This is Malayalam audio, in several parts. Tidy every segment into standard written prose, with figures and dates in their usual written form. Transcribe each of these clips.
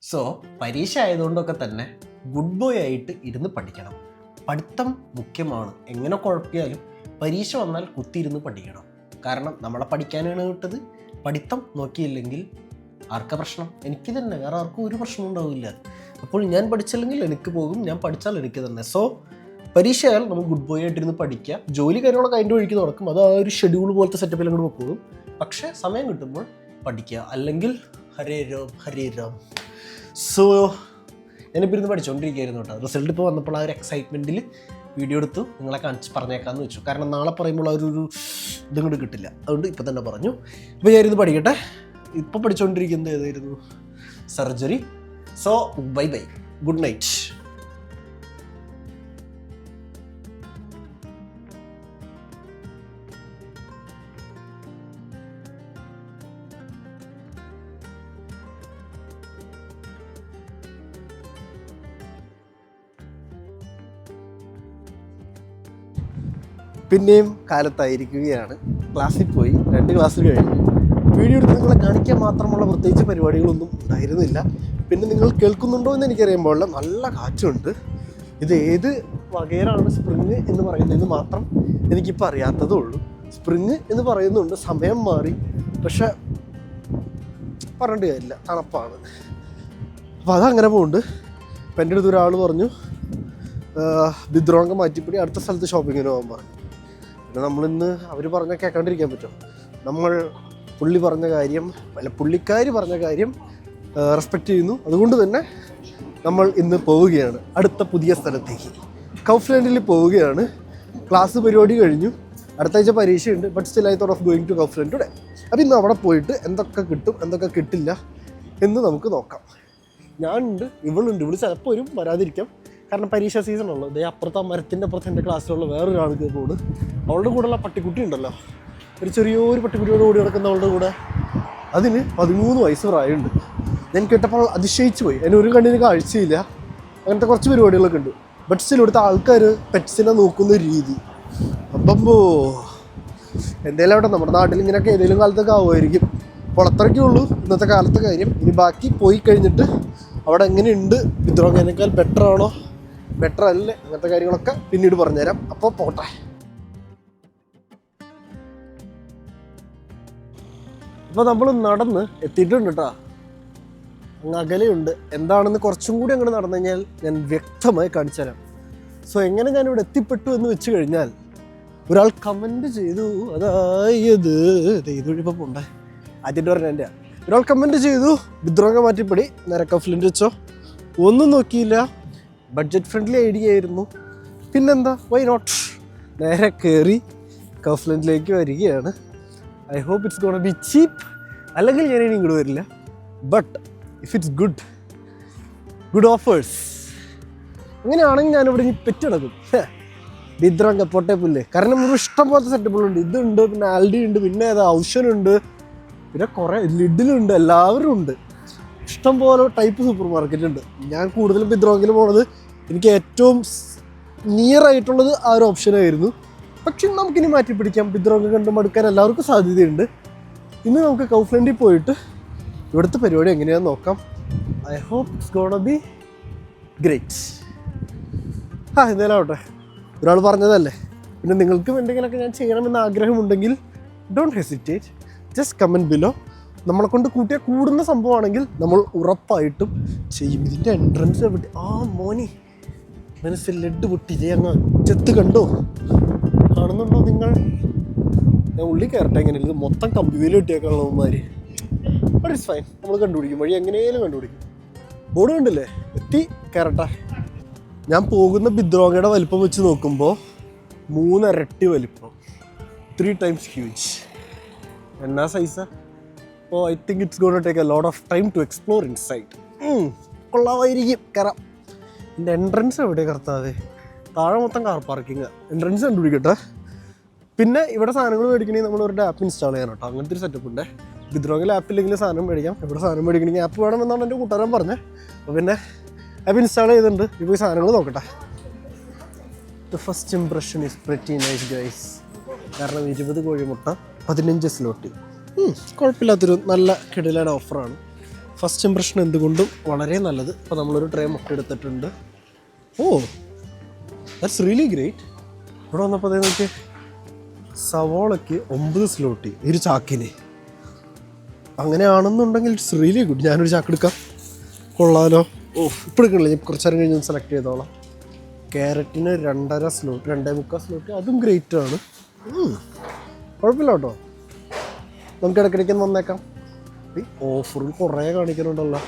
സോ പരീക്ഷ ആയതുകൊണ്ടൊക്കെ തന്നെ ഗുഡ് ബോയ് ആയിട്ട് ഇരുന്ന് പഠിക്കണം. പഠിത്തം മുഖ്യമാണ്. എങ്ങനെ കുഴപ്പമായാലും പരീക്ഷ വന്നാൽ കുത്തിയിരുന്ന് പഠിക്കണം. കാരണം നമ്മളെ പഠിക്കാനാണ് വിട്ടത്. പഠിത്തം നോക്കിയില്ലെങ്കിൽ ആർക്കാ പ്രശ്നം? എനിക്ക് തന്നെ, വേറെ ആർക്കും ഒരു പ്രശ്നം ഉണ്ടാവില്ല. അപ്പോൾ ഞാൻ പഠിച്ചില്ലെങ്കിൽ എനിക്ക് പോകും, ഞാൻ പഠിച്ചാൽ എനിക്ക് തന്നെ. സോ പരീക്ഷ ആയാൽ നമ്മൾ ഗുഡ് ബോയ് ആയിട്ടിരുന്ന് പഠിക്കുക. ജോലി കാര്യങ്ങളൊക്കെ അതിൻ്റെ വഴിക്ക് നടക്കും. അത് ആ ഒരു ഷെഡ്യൂൾ പോലത്തെ സെറ്റപ്പിൽ അങ്ങോട്ട് വെക്കും. പക്ഷേ സമയം കിട്ടുമ്പോൾ പഠിക്കുക, അല്ലെങ്കിൽ ഹരേ രാം ഹരേ രാം. സോ ഞാനിപ്പോൾ ഇരുന്ന് പഠിച്ചുകൊണ്ടിരിക്കുകയായിരുന്നു കേട്ടോ. റിസൾട്ട് ഇപ്പോൾ വന്നപ്പോൾ ആ ഒരു എക്സൈറ്റ്മെൻറ്റിൽ വീഡിയോ എടുത്തു നിങ്ങളെ കാണിച്ച് പറഞ്ഞേക്കാമെന്ന് വെച്ചു. കാരണം നാളെ പറയുമ്പോൾ ആ ഒരു ഇതും കൂടി കിട്ടില്ല. അതുകൊണ്ട് ഇപ്പം തന്നെ പറഞ്ഞു. ഇപ്പോൾ ഞാനിരുന്ന് പഠിക്കട്ടെ. ഇപ്പോൾ പഠിച്ചുകൊണ്ടിരിക്കുന്നത് ഏതായിരുന്നു? Surgery. So bye bye, good night. പിന്നെയും കാലത്തായിരിക്കുകയാണ്. ക്ലാസ്സിൽ പോയി 2 ക്ലാസ് കഴിഞ്ഞു. വീഡിയോ എടുത്ത് നിങ്ങളെ കാണിക്കാൻ മാത്രമുള്ള പ്രത്യേകിച്ച് പരിപാടികളൊന്നും ഉണ്ടായിരുന്നില്ല. പിന്നെ നിങ്ങൾ കേൾക്കുന്നുണ്ടോ എന്ന് എനിക്കറിയുമ്പോൾ നല്ല കാറ്റുണ്ട്. ഇത് ഏത് വകയിലാണ് സ്പ്രിങ് എന്ന് പറയുന്നതെന്ന് മാത്രം എനിക്കിപ്പോൾ അറിയാത്തതേ ഉള്ളൂ. സ്പ്രിങ് എന്ന് പറയുന്നുണ്ട്, സമയം മാറി. പക്ഷെ പറഞ്ഞിട്ട് കാര്യമില്ല, തണുപ്പാണ്. അപ്പോൾ അതങ്ങനെ പോകുന്നുണ്ട്. അപ്പം എൻ്റെ അടുത്ത് ഒരാൾ പറഞ്ഞു ബിദ്രോങ്ക മാറ്റിപ്പിടി അടുത്ത സ്ഥലത്ത് ഷോപ്പിങ്ങിന് പോകാൻ പറഞ്ഞു. പിന്നെ നമ്മളിന്ന് അവർ പറഞ്ഞാൽ കേൾക്കാണ്ടിരിക്കാൻ പറ്റുമോ? നമ്മൾ പുള്ളിക്കാരി പറഞ്ഞ കാര്യം റെസ്പെക്റ്റ് ചെയ്യുന്നു. അതുകൊണ്ട് തന്നെ നമ്മൾ ഇന്ന് പോവുകയാണ് അടുത്ത പുതിയ സ്ഥലത്തേക്ക്. കൗഫ്ലാൻഡിൽ പോവുകയാണ്. ക്ലാസ് പരിപാടി കഴിഞ്ഞു. അടുത്ത ആഴ്ച പരീക്ഷയുണ്ട്. But still I thought of going to Kaufland today. അപ്പോൾ ഇന്ന് അവിടെ പോയിട്ട് എന്തൊക്കെ കിട്ടും എന്തൊക്കെ കിട്ടില്ല എന്ന് നമുക്ക് നോക്കാം. ഞാനുണ്ട്, ഇവളുണ്ട്. ഇവള് ചിലപ്പോൾ വരും, വരാതിരിക്കാം. കാരണം പരീക്ഷ സീസണുള്ളൂ. ഇതേ അപ്പുറത്തെ മരത്തിൻ്റെ അപ്പുറത്ത് എൻ്റെ ക്ലാസ്സിലുള്ള വേറൊരാൾക്ക് പോണ്. അവളുടെ കൂടെയുള്ള പട്ടിക്കുട്ടി ഉണ്ടല്ലോ, ഒരു ചെറിയൊരു പട്ടിക്കുട്ടിയോട് കൂടി നടക്കുന്ന അവളുടെ കൂടെ, അതിന് 13 വയസ്സ് പ്രായമുണ്ട്. ഞാൻ കേട്ടപ്പോൾ അതിശയിച്ചു പോയി. അതിന് ഒരു കണ്ണിന് കാഴ്ചയില്ല. അങ്ങനത്തെ കുറച്ച് പരിപാടികളൊക്കെ ഉണ്ട്. ബട്ട് സ്റ്റിൽ ഇവിടുത്തെ ആൾക്കാർ പെറ്റ്സിനെ നോക്കുന്ന രീതി അപ്പമ്പോ എന്തായാലും അവിടെ നമ്മുടെ നാട്ടിൽ ഇങ്ങനെയൊക്കെ ഏതെങ്കിലും കാലത്തൊക്കെ ആവുമായിരിക്കും. അപ്പോൾ അത്രയ്ക്കേ ഉള്ളൂ ഇന്നത്തെ കാലത്തെ കാര്യം. ഇനി ബാക്കി പോയി കഴിഞ്ഞിട്ട് അവിടെ എങ്ങനെയുണ്ട്, ബിദ്രോങ്കേനേക്കാൾ ബെറ്റർ ആണോ ബെറ്റർ അല്ലേ, അങ്ങനത്തെ കാര്യങ്ങളൊക്കെ പിന്നീട് പറഞ്ഞുതരാം. അപ്പോൾ പോട്ടെ. അപ്പോൾ നമ്മൾ നടന്ന് എത്തിയിട്ടുണ്ട് കേട്ടോ. അങ്ങ് അകലെയുണ്ട്. എന്താണെന്ന് കുറച്ചും കൂടി അങ്ങോട്ട് നടന്നു കഴിഞ്ഞാൽ ഞാൻ വ്യക്തമായി കാണിച്ചു തരാം. സോ എങ്ങനെ ഞാനിവിടെ എത്തിപ്പെട്ടു എന്ന് വെച്ച് കഴിഞ്ഞാൽ, ഒരാൾ കമൻറ്റ് ചെയ്തു, അതായത് ഇതുവഴി ഇപ്പോൾ പോണ്ടേ, ആദ്യമായിട്ട് പറഞ്ഞ എൻ്റെ ഒരാൾ കമൻറ്റ് ചെയ്തു ബിദ്രോങ്ക മാറ്റിപ്പടി നേരെ കൗഫ്ലാൻഡ് വെച്ചോ. ഒന്നും നോക്കിയില്ല, ബഡ്ജറ്റ് ഫ്രണ്ട്ലി ഐഡിയ ആയിരുന്നു. പിന്നെന്താ, വൈ നോട്ട്, നേരെ കയറി കൗഫ്ലാൻഡിലേക്ക് വരികയാണ്. I hope it's gonna be cheap. അല്ലെങ്കിൽ ഞാൻ ഇനി ഇങ്ങോട്ട് വരില്ല. But if it's good offers അങ്ങനെയാണെങ്കിൽ ഞാനിവിടെ ഇനി പെറ്റിടക്കും. ബിദ്രോങ്ക പൊട്ടേ പുല്ലേ. കാരണം ഒരു ഇഷ്ടം പോലത്തെ സെറ്റപ്പുകളുണ്ട്. ഇതുണ്ട്, പിന്നെ ആൽഡി ഉണ്ട്, പിന്നെ ഏതാ ഔഷനുണ്ട്, പിന്നെ കുറേ ലിഡിലുണ്ട്, എല്ലാവരും ഉണ്ട്. ഇഷ്ടം പോലെ ടൈപ്പ് സൂപ്പർ മാർക്കറ്റ് ഉണ്ട്. ഞാൻ കൂടുതലും ബിദ്രോങ്കിൽ പോണത് എനിക്ക് ഏറ്റവും നിയർ ആയിട്ടുള്ളത് ആ ഒരു ഓപ്ഷനായിരുന്നു. പക്ഷെ നമുക്കിനി മാറ്റി പിടിക്കാം. ബിദ്രോങ്ക കണ്ട് മടുക്കാൻ എല്ലാവർക്കും സാധ്യതയുണ്ട്. ഇന്ന് നമുക്ക് കൗഫ്ലാൻഡിൽ പോയിട്ട് ഇവിടുത്തെ പരിപാടി എങ്ങനെയാണെന്ന് നോക്കാം. I hope it's gonna be great. എന്തായാലും ആവട്ടെ, ഒരാൾ പറഞ്ഞതല്ലേ. പിന്നെ നിങ്ങൾക്കും എന്തെങ്കിലുമൊക്കെ ഞാൻ ചെയ്യണമെന്ന് ആഗ്രഹമുണ്ടെങ്കിൽ don't hesitate, just comment below. നമ്മളെ കൊണ്ട് കൂട്ടിയാൽ കൂടുന്ന സംഭവമാണെങ്കിൽ നമ്മൾ ഉറപ്പായിട്ടും ചെയ്യും. ഇതിൻ്റെ എൻട്രൻസ് എവിടെ? മോനി മനസ്സിൽ ലെഡ് പൊട്ടിച്ചേ അങ്ങ് അറ്റത്ത് കണ്ടോ? കാണുന്നുണ്ടോ നിങ്ങൾ? ഞാൻ ഉള്ളിൽ കയറട്ടെ. എങ്ങനെയല്ല, ഇത് മൊത്തം കമ്പ്യൂട്ടറിൽ കിട്ടിയേക്കാനുള്ളവന്മാർ. ബട്ട് ഇറ്റ്സ് ഫൈൻ, നമ്മൾ കണ്ടുപിടിക്കും, വഴി എങ്ങനെയും കണ്ടുപിടിക്കും. ബോർഡ് കണ്ടില്ലേ? എത്തി, കയറട്ടെ. ഞാൻ പോകുന്ന ബിദ്രോങ്കയുടെ വലിപ്പം വെച്ച് നോക്കുമ്പോൾ 3 ഇരട്ടി വലിപ്പം, 3 times ഹ്യൂജ്. എന്നാ സൈസാ? അപ്പോൾ I think it's gonna take a lot of time to explore inside. കൊള്ളാമായിരിക്കും, കയറാം. എൻ്റെ എൻട്രൻസ് എവിടെ കർത്താവേ? താഴെ മൊത്തം കാർ പാർക്കിങ്. എൻട്രൻസ് കണ്ടുപിടിക്കട്ടെ. പിന്നെ ഇവിടെ സാധനങ്ങൾ മേടിക്കണമെങ്കിൽ നമ്മളൊരു ആപ്പ് ഇൻസ്റ്റാൾ ചെയ്യണം കേട്ടോ. അങ്ങനത്തെ ഒരു സെറ്റപ്പ് ഉണ്ട്. ബിദ്രോങ്ങിൽ ആപ്പില്ലെങ്കിൽ സാധനം മേടിക്കാം. ഇവിടെ സാധനം മേടിക്കണമെങ്കിൽ ആപ്പ് വേണമെന്നാണ് എൻ്റെ കൂട്ടുകാരൻ പറഞ്ഞത്. അപ്പോൾ പിന്നെ ആപ്പ് ഇൻസ്റ്റാൾ ചെയ്തിട്ടുണ്ട്. ഇപ്പോൾ ഈ സാധനങ്ങൾ നോക്കട്ടെ. The first impression is pretty nice guys. കാരണം 20 കോഴിമുട്ട 15 സ്ലോട്ട്. കുഴപ്പമില്ലാത്തൊരു നല്ല കിടിലൻ ഓഫറാണ്. ഫസ്റ്റ് ഇംപ്രഷൻ എന്തുകൊണ്ടും വളരെ നല്ലത്. ഇപ്പോൾ നമ്മളൊരു ട്രേ മുട്ട എടുത്തിട്ടുണ്ട്. Oh that's really great. ഇവിടെ വന്നപ്പോൾ അതേ നോക്കി, സവോളയ്ക്ക് 9 സ്ലോട്ടി ഒരു ചാക്കിന്. അങ്ങനെയാണെന്നുണ്ടെങ്കിൽ ഇറ്റ്സ് റിയലി ഗുഡ്. ഞാനൊരു ചാക്ക് എടുക്കാം. കൊള്ളാലോ. ഓ ഇപ്പോൾ എടുക്കണില്ല, ഞാൻ കുറച്ച് നേരം കഴിഞ്ഞ് സെലക്ട് ചെയ്തോളാം. ക്യാരറ്റിന് 2.5 സ്ലോട്ട്, 2.25 സ്ലോട്ട്, അതും ഗ്രേറ്റ് ആണ്. കുഴപ്പമില്ല കേട്ടോ, നമുക്ക് ഇടയ്ക്കിടയ്ക്ക് വന്നേക്കാം. ഈ ഓഫറുകൾ കുറേ കാണിക്കുന്നുണ്ടല്ലോ.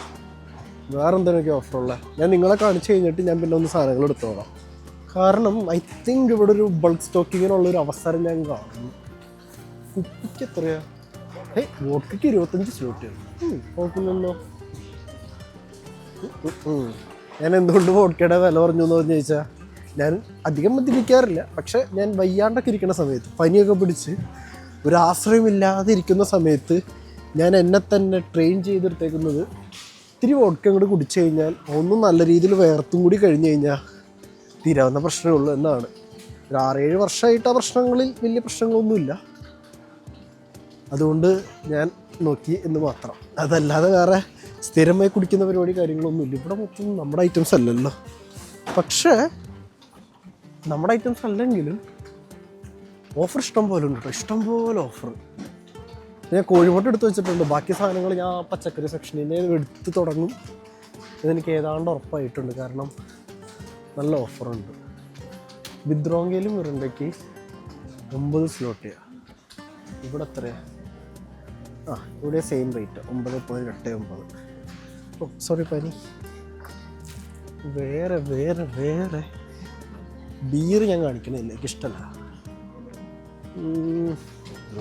വേറെ എന്തെങ്കിലുമൊക്കെ ഓഫറുള്ള ഞാൻ നിങ്ങളെ കാണിച്ചു കഴിഞ്ഞിട്ട് ഞാൻ പിന്നെ ഒന്ന് സാധനങ്ങൾ എടുത്തോളാം. കാരണം ഐ തിങ്ക് ഇവിടെ ഒരു ബൾക്ക് സ്റ്റോക്കിങ്ങിനുള്ളൊരു അവസരം ഞാൻ കാണുന്നു. കുപ്പിക്ക് എത്രയാ? വോഡ്ക്കയ്ക്ക് 25 സ്ലോട്ട്. കുഴപ്പമില്ലല്ലോ. ഞാൻ എന്തുകൊണ്ട് വോഡ്ക്കയുടെ വില പറഞ്ഞു എന്ന് പറഞ്ഞു ചോദിച്ചാൽ, ഞാൻ അധികം മദ്യപിക്കാറില്ല. പക്ഷെ ഞാൻ വയ്യാണ്ടൊക്കെ ഇരിക്കുന്ന സമയത്ത്, പനിയൊക്കെ പിടിച്ച് ഒരു ആശ്രയമില്ലാതെ ഇരിക്കുന്ന സമയത്ത് ഞാൻ എന്നെ തന്നെ ട്രെയിൻ ചെയ്തെടുത്തേക്കുന്നത് ഇത്തിരി വോഡ്ക്ക അങ്ങോട്ട് കുടിച്ചു കഴിഞ്ഞാൽ ഒന്നും നല്ല രീതിയിൽ വേർത്തും കൂടി കഴിഞ്ഞ് കഴിഞ്ഞാൽ തീരാവുന്ന പ്രശ്നമേ ഉള്ളൂ എന്നാണ്. ഒരു 6-7 വർഷമായിട്ട് ആ പ്രശ്നങ്ങളിൽ വലിയ പ്രശ്നങ്ങളൊന്നുമില്ല. അതുകൊണ്ട് ഞാൻ നോക്കി എന്ന് മാത്രം. അതല്ലാതെ വേറെ സ്ഥിരമായി കുടിക്കുന്ന പരിപാടി കാര്യങ്ങളൊന്നുമില്ല. ഇവിടെ മൊത്തം നമ്മുടെ ഐറ്റംസ് അല്ലല്ലോ. പക്ഷേ നമ്മുടെ ഐറ്റംസ് അല്ലെങ്കിലും ഓഫർ ഇഷ്ടം പോലെ ഉണ്ട് കേട്ടോ, ഇഷ്ടം പോലെ ഓഫർ. ഞാൻ കോഴിമുട്ട എടുത്ത് വെച്ചിട്ടുണ്ട്. ബാക്കി സാധനങ്ങൾ ഞാൻ പച്ചക്കറി സെക്ഷനിൽ നിന്ന് എടുത്ത് തുടങ്ങും. ഇതെനിക്ക് ഏതാണ്ട് ഉറപ്പായിട്ടുണ്ട്, കാരണം നല്ല ഓഫറുണ്ട്. ബിദ്രോങ്കയിലും ഉരുണ്ടയ്ക്ക് 9 സ്ലോട്ടിയാണ്. ഇവിടെ എത്രയാണ്? ഇവിടെ സെയിം റേറ്റ് 9.89. ഓ സോറി പനി. വേറെ വേറെ വേറെ ബീർ ഞാൻ കാണിക്കണില്ല, എനിക്കിഷ്ടമല്ല.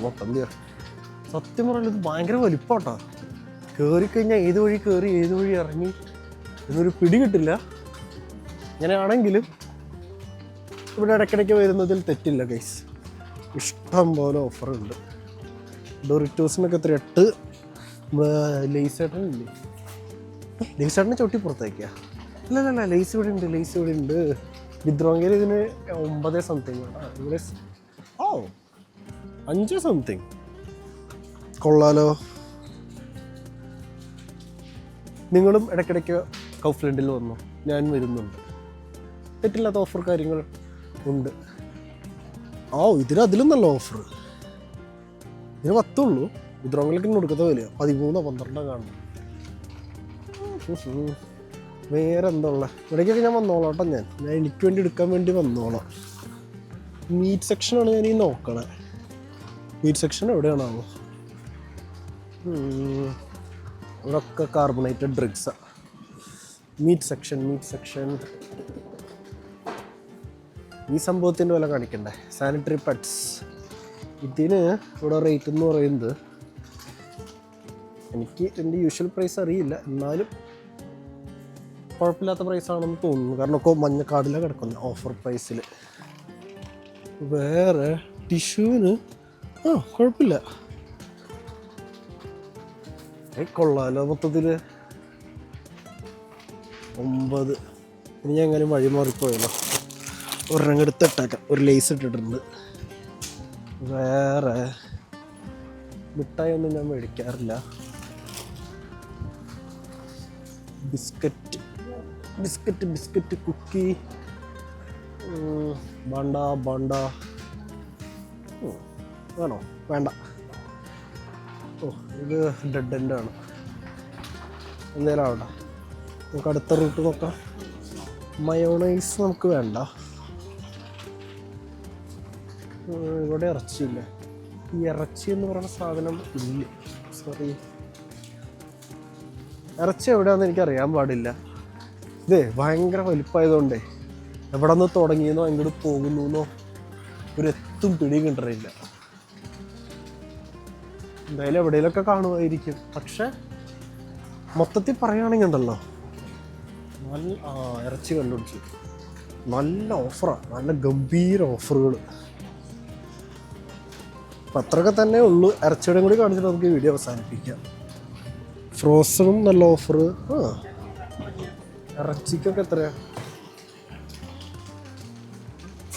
മൊത്തം ബീർ സത്യം പറഞ്ഞാൽ ഇത് ഭയങ്കര വലിപ്പാട്ടോ. കയറിക്കഴിഞ്ഞാൽ ഏത് വഴി കയറി ഏത് വഴി ഇറങ്ങി എന്നൊരു പിടി കിട്ടില്ല. അങ്ങനെയാണെങ്കിലും ഇവിടെ ഇടയ്ക്കിടയ്ക്ക് വരുന്നതിൽ തെറ്റില്ല ഗൈസ്. ഇഷ്ടം പോലെ ഓഫറുണ്ട്. ഡോറിറ്റോസിനൊക്കെ എത്ര 8. ലേസേട്ടനില്ലേ, ലേസേട്ടനെ ചവിട്ടി പുറത്തേക്കാ? അല്ലല്ല, ലേസ് ഇവിടെ ഉണ്ട്, ലേസ് ഇവിടെ ഉണ്ട്. ബിദ്രോങ്കയിൽ ഇതിന് 9 സംതിങ് ആണ്. ഇവിടെ 5 സംതിങ്. കൊള്ളാലോ. നിങ്ങളും ഇടയ്ക്കിടയ്ക്ക് കൗഫ്ലൻഡിൽ വന്നു, ഞാൻ വരുന്നുണ്ട്. തെറ്റില്ലാത്ത ഓഫർ കാര്യങ്ങൾ ഉണ്ട്. ഇതിന് അതിലും നല്ല ഓഫർ. ഇതിന് 10 ഉള്ളൂ. ബിദ്രോങ്കലേക്ക് കൊടുക്കത്തെ വില 13-12 കാണും. വേറെ എന്താ ഉള്ളത്? ഇവിടേക്കൊക്കെ ഞാൻ വന്നോളാം കേട്ടോ. ഞാൻ എനിക്ക് വേണ്ടി എടുക്കാൻ വേണ്ടി വന്നോളാം. മീറ്റ് സെക്ഷനാണ് ഞാൻ ഈ നോക്കണേ. മീറ്റ് സെക്ഷൻ എവിടെയാണാവോ? ഇവിടെയൊക്കെ കാർബണേറ്റഡ് ഡ്രിങ്ക്സാണ്. Meet section. ഈ സംഭവത്തിൻ്റെ വില കാണിക്കണ്ടേ? Sanitary pads. ഇതിന് ഇവിടെ റേറ്റ് എന്ന് പറയുന്നത്, എനിക്ക് എൻ്റെ യൂഷ്വൽ പ്രൈസ് അറിയില്ല, എന്നാലും കുഴപ്പമില്ലാത്ത പ്രൈസാണെന്ന് തോന്നുന്നു. കാരണം ഒക്കെ മഞ്ഞ കാർഡിലാണ് കിടക്കുന്നത് ഓഫർ പ്രൈസിൽ. വേറെ ടിഷ്യൂവിന് കുഴപ്പമില്ല. കൊള്ളാലോ. മൊത്തത്തിൽ 9. ഇനി ഞാൻ എങ്ങനെ വഴി മാറിപ്പോയല്ലോ. ഒരെണ്ണം എടുത്ത് ഇട്ടേക്കാം. ഒരു ലേസ് ഇട്ടിട്ടുണ്ട്. വേറെ മിഠായി ഒന്നും ഞാൻ മേടിക്കാറില്ല. ബിസ്ക്കറ്റ് കുക്കി. ബണ്ട വേണോ? വേണ്ട. ഇത് ഡെഡ് എൻഡ് ആണ്. എന്തേലും ആവണ്ട. നമുക്ക് അടുത്ത റൂട്ട് നോക്കാം. മയോണൈസ് നമുക്ക് വേണ്ട. ഇവിടെ ഇറച്ചിയില്ല. ഈ ഇറച്ചി എന്ന് പറയുന്ന സാധനം ഇല്ല. സോറി, ഇറച്ചി എവിടെയാണെന്ന് എനിക്കറിയാൻ പാടില്ല. ഇതേ ഭയങ്കര വലിപ്പമായതുകൊണ്ടേ എവിടെ നിന്ന് തുടങ്ങിയെന്നോ എങ്ങോട്ട് പോകുന്നോ ഒരു എത്തും പിടി കിട്ടറില്ല. എന്തായാലും എവിടെയെങ്കിലൊക്കെ കാണുമായിരിക്കും. പക്ഷെ മൊത്തത്തിൽ പറയുകയാണെങ്കിൽ ഉണ്ടല്ലോ, നല്ല ഇറച്ചി കണ്ടുപിടിച്ചു. നല്ല ഓഫറാണ്, നല്ല ഗംഭീര ഓഫറുകൾ. അപ്പം അത്രയൊക്കെ തന്നെ ഉള്ളൂ. ഇറച്ചിയുടെ കൂടി കാണിച്ചിട്ട് നമുക്ക് ഈ വീഡിയോ അവസാനിപ്പിക്കാം. ഫ്രോസണും നല്ല ഓഫർ. ഇറച്ചിക്കൊക്കെ എത്രയാണ്?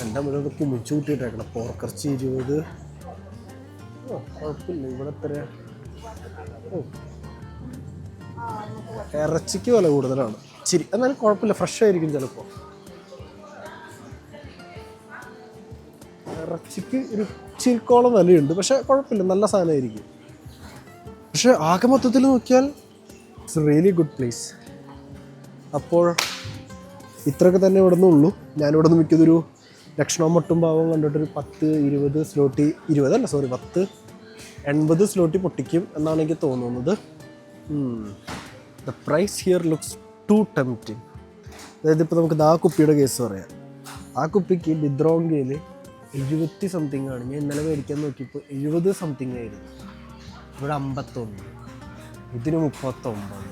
എൻ്റെ മുന്നോട്ട് കുമിച്ചു കൂട്ടിയിട്ടേക്കണം. പോർക്കിറച്ചി 20. കുഴപ്പമില്ല. ഇവിടെ എത്രയാണ്? ഇറച്ചിക്ക് വില കൂടുതലാണ് ഇച്ചിരി, എന്നാലും കുഴപ്പമില്ല, ഫ്രഷ് ആയിരിക്കും ചിലപ്പോൾ. ഇറച്ചിക്ക് ഒരു ഇച്ചിരിക്കോളം വിലയുണ്ട്, പക്ഷേ കുഴപ്പമില്ല, നല്ല സാധനമായിരിക്കും. പക്ഷെ ആകെ മൊത്തത്തിൽ നോക്കിയാൽ ഇറ്റ്സ് റിയലി ഗുഡ് പ്ലേസ്. അപ്പോൾ ഇത്രയൊക്കെ തന്നെ ഇവിടെ നിന്നുള്ളൂ. ഞാനിവിടെ നിന്ന് മിക്കതൊരു ലക്ഷണവും മട്ടും ഭാവം കണ്ടിട്ടൊരു 10-20 സ്ലോട്ടി, 10-80 സ്ലോട്ടി പൊട്ടിക്കും എന്നാണ് എനിക്ക് തോന്നുന്നത്. The price here looks too tempting. അതായത് ഇപ്പോൾ നമുക്ക് ആ കുപ്പിയുടെ കേസ് പറയാം. ആ കുപ്പിക്ക് ബിദ്രോങ്കയിൽ 70 സംതിങ് ആണ്. ഞാൻ ഇന്നലെ മേടിക്കാൻ നോക്കിയപ്പോൾ 70 സംതിങ് ആയിരുന്നു. ഇവിടെ 51, ഇതിന് 39.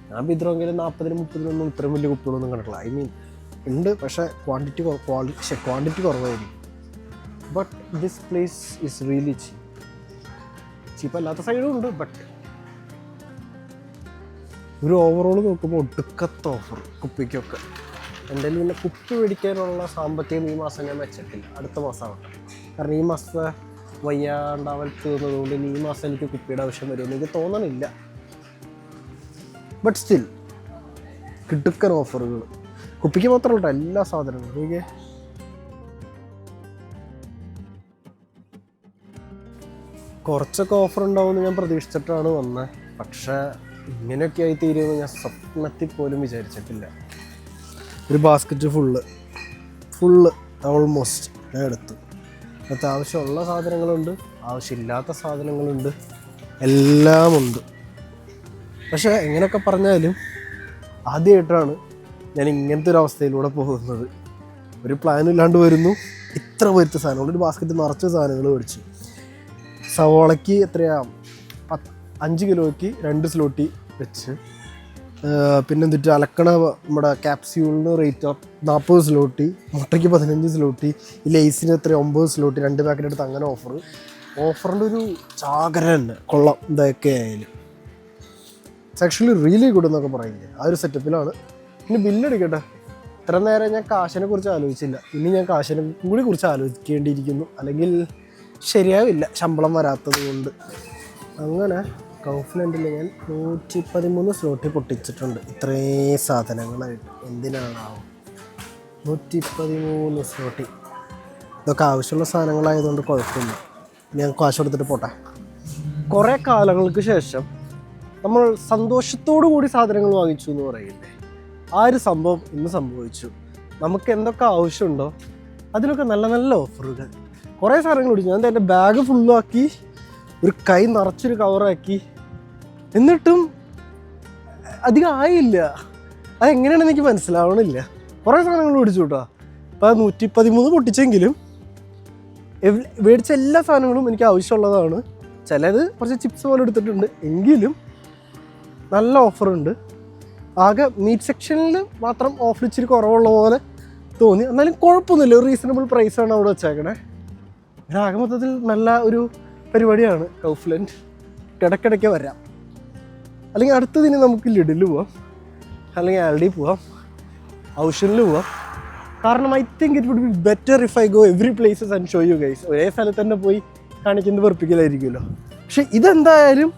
ഞാൻ ബിദ്രോങ്കയിൽ 40-30 ഇത്രയും വലിയ കുപ്പികളൊന്നും കണ്ടിട്ടില്ല. ഐ മീൻ ഉണ്ട്, പക്ഷേ ക്വാണ്ടിറ്റി കുറവായിരിക്കും. But this place is really cheap അല്ലാത്ത സൈഡും ഉണ്ട്. ബട്ട് ഒരു ഓവറോൾ നോക്കുമ്പോൾ ഒടുക്കത്തെ ഓഫർ കുപ്പിക്കൊക്കെ. എൻ്റെ പിന്നെ കുപ്പി മേടിക്കാനുള്ള സാമ്പത്തികം ഈ മാസം ഞാൻ വെച്ചിട്ടില്ല, അടുത്ത മാസമാവട്ടെ. കാരണം ഈ മാസത്തെ വയ്യാണ്ടാവൽ തീർന്നതുകൊണ്ട് ഇനി ഈ മാസം എനിക്ക് കുപ്പിയുടെ ആവശ്യം വരുമെന്ന് എനിക്ക് തോന്നണില്ല. ബട്ട് സ്റ്റിൽ കിടുക്കൻ ഓഫറുകൾ കുപ്പിക്ക് മാത്രമല്ല എല്ലാ സാധനങ്ങളും. എനിക്ക് കുറച്ചൊക്കെ ഓഫർ ഉണ്ടാവുമെന്ന് ഞാൻ പ്രതീക്ഷിച്ചിട്ടാണ് വന്നത്. പക്ഷേ ഇങ്ങനെയൊക്കെ ആയി തീരുമെന്ന് ഞാൻ സ്വപ്നത്തിൽ പോലും വിചാരിച്ചിട്ടില്ല. ഒരു ബാസ്ക്കറ്റ് ഫുള്ള് ഓൾമോസ്റ്റ് ഞാൻ എടുത്തു. അതിനകത്ത് ആവശ്യമുള്ള സാധനങ്ങളുണ്ട്, ആവശ്യമില്ലാത്ത സാധനങ്ങളുണ്ട്, എല്ലാം ഉണ്ട്. പക്ഷേ എങ്ങനെയൊക്കെ പറഞ്ഞാലും ആദ്യമായിട്ടാണ് ഞാൻ ഇങ്ങനത്തെ ഒരു അവസ്ഥയിലൂടെ പോകുന്നത്. ഒരു പ്ലാനും ഇല്ലാണ്ട് വരുന്നു, ഇത്ര വരുത്ത സാധനങ്ങൾ, ഒരു ബാസ്ക്കറ്റ് നിറച്ച സാധനങ്ങൾ മേടിച്ചു. സവോളയ്ക്ക് എത്രയാണ് 5 കിലോയ്ക്ക് 2 സ്ലോട്ടി വെച്ച്. പിന്നെ എന്നിട്ട് അലക്കണ നമ്മുടെ ക്യാപ്സ്യൂളിന് റേറ്റ് 40 സ്ലോട്ടി, മുട്ടയ്ക്ക് 15 സ്ലോട്ടി, ഈ ലേസിന് എത്ര 9 സ്ലോട്ടി, 2 പാക്കറ്റ് എടുത്ത് അങ്ങനെ ഓഫറിൻ്റെ ഒരു ചാകര തന്നെ. കൊള്ളാം ഇതൊക്കെ ആയാലും. ഇറ്റ്സ് ആക്ച്വലി റിയലി ഗുഡ് എന്നൊക്കെ പറയുന്നത് ആ ഒരു സെറ്റപ്പിലാണ്. ഇനി ബില്ലടിക്കട്ടെ. ഇത്ര നേരം ഞാൻ കാശിനെ കുറിച്ച് ആലോചിച്ചില്ല, ഇനി ഞാൻ കാശിനെ കൂടി കുറിച്ച് ആലോചിക്കേണ്ടിയിരിക്കുന്നു. അല്ലെങ്കിൽ ശരിയാവില്ല ശമ്പളം വരാത്തത് കൊണ്ട്. അങ്ങനെ കൗഫ്ലൻഡിൽ ഞാൻ 113 സ്ലോട്ടി പൊട്ടിച്ചിട്ടുണ്ട് ഇത്രയും സാധനങ്ങളായിട്ട്. എന്തിനാണാവും 113 സ്ലോട്ടി? ഇതൊക്കെ ആവശ്യമുള്ള സാധനങ്ങളായതുകൊണ്ട് കുഴപ്പമില്ല, ഞാൻ കാശ് കൊടുത്തിട്ട് പോട്ടെ. കുറേ കാലങ്ങൾക്ക് ശേഷം നമ്മൾ സന്തോഷത്തോടു കൂടി സാധനങ്ങൾ വാങ്ങിച്ചു എന്ന് പറയില്ലേ, ആ ഒരു സംഭവം ഇന്ന് സംഭവിച്ചു. നമുക്ക് എന്തൊക്കെ ആവശ്യമുണ്ടോ അതിനൊക്കെ നല്ല നല്ല ഓഫറുകൾ. കുറേ സാധനങ്ങൾ പിടിച്ചു. ഞാൻ എൻ്റെ ബാഗ് ഫുള്ളാക്കി, ഒരു കൈ നിറച്ചൊരു കവറാക്കി, എന്നിട്ടും അധികം ആയില്ല. അതെങ്ങനെയാണെന്ന് എനിക്ക് മനസ്സിലാവണില്ല. കുറേ സാധനങ്ങൾ പിടിച്ചു കേട്ടോ. അപ്പോൾ 113 പൊട്ടിച്ചെങ്കിലും മേടിച്ച എല്ലാ സാധനങ്ങളും എനിക്ക് ആവശ്യമുള്ളതാണ്. ചിലത് കുറച്ച് ചിപ്സ് പോലെ എടുത്തിട്ടുണ്ട്, എങ്കിലും നല്ല ഓഫറുണ്ട്. ആകെ മീറ്റ് സെക്ഷനിൽ മാത്രം ഓഫർ ഇച്ചിരി കുറവുള്ള പോലെ തോന്നി. എന്നാലും കുഴപ്പമൊന്നുമില്ല, ഒരു റീസണബിൾ പ്രൈസാണ് അവിടെ വെച്ചേക്കണേ. അങ്ങനെ ആകെ മൊത്തത്തിൽ നല്ല ഒരു പരിപാടിയാണ് കൗഫ്ലൻഡ്. ഇടയ്ക്കിടയ്ക്ക് വരാം. അല്ലെങ്കിൽ അടുത്തതിന് നമുക്ക് ലിഡിൽ പോവാം, അല്ലെങ്കിൽ ആൽഡി പോവാം, ഔഷനിൽ പോവാം. കാരണം I think it would be better if I go every places and show you guys. ഒരേ സ്ഥലത്ത് തന്നെ പോയി കാണിക്കുന്നത് വെറുപ്പിക്കലായിരിക്കുമല്ലോ. പക്ഷെ ഇതെന്തായാലും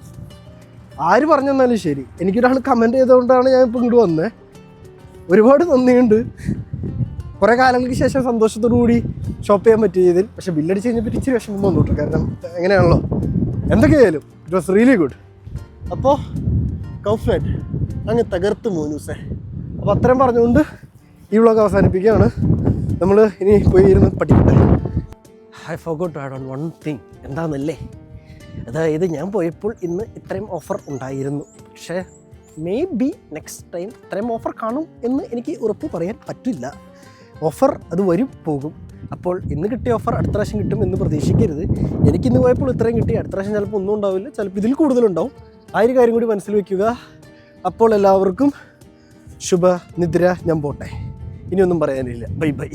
ആര് പറഞ്ഞു തന്നാലും ശരി, എനിക്കൊരാൾ കമൻറ്റ് ചെയ്തുകൊണ്ടാണ് ഞാൻ ഇപ്പോൾ ഇങ്ങോട്ട് വന്നത്. ഒരുപാട് നന്ദിയുണ്ട്. കുറേ കാലങ്ങൾക്ക് ശേഷം സന്തോഷത്തോടു കൂടി ഷോപ്പ് ചെയ്യാൻ പറ്റിയതിൽ. പക്ഷേ ബില്ലടിച്ച് കഴിഞ്ഞപ്പോൾ ഇച്ചിരി വിഷമം വന്നു കേട്ടോ. കാരണം എങ്ങനെയാണല്ലോ, എന്തൊക്കെയായാലും ഇറ്റ് വാസ് റിയലി ഗുഡ്. അപ്പോൾ കൗഫ്ലൻഡ് അങ്ങ് തകർത്ത് മൂന്നൂസേ. അപ്പോൾ അത്രയും പറഞ്ഞുകൊണ്ട് ഈ വ്ളോഗ് അവസാനിപ്പിക്കുകയാണ്. നമ്മൾ ഇനി പോയി ഇരുന്ന് പഠിക്കട്ടെ. I forgot to add on one thing. എന്താണെന്നല്ലേ, അതായത് ഞാൻ പോയപ്പോൾ ഇന്ന് ഇത്രയും ഓഫർ ഉണ്ടായിരുന്നു. പക്ഷേ മേ ബി നെക്സ്റ്റ് ടൈം ഇത്രയും ഓഫർ കാണും എന്ന് എനിക്ക് ഉറപ്പ് പറയാൻ പറ്റില്ല. ഓഫർ അത് വരും പോകും. അപ്പോൾ ഇന്ന് കിട്ടിയ ഓഫർ അടുത്ത പ്രാവശ്യം കിട്ടും എന്ന് പ്രതീക്ഷിക്കരുത്. എനിക്കിന്ന് പോയപ്പോൾ ഇത്രയും കിട്ടി, അടുത്ത പ്രാവശ്യം ചിലപ്പോൾ ഒന്നും ഉണ്ടാവില്ല, ചിലപ്പോൾ ഇതിൽ കൂടുതലുണ്ടാവും. ആ ഒരു കാര്യം കൂടി മനസ്സിൽ വയ്ക്കുക. അപ്പോൾ എല്ലാവർക്കും ശുഭ നിദ്ര. ഞാൻ പോട്ടെ, ഇനിയൊന്നും പറയാനില്ല. Bye bye.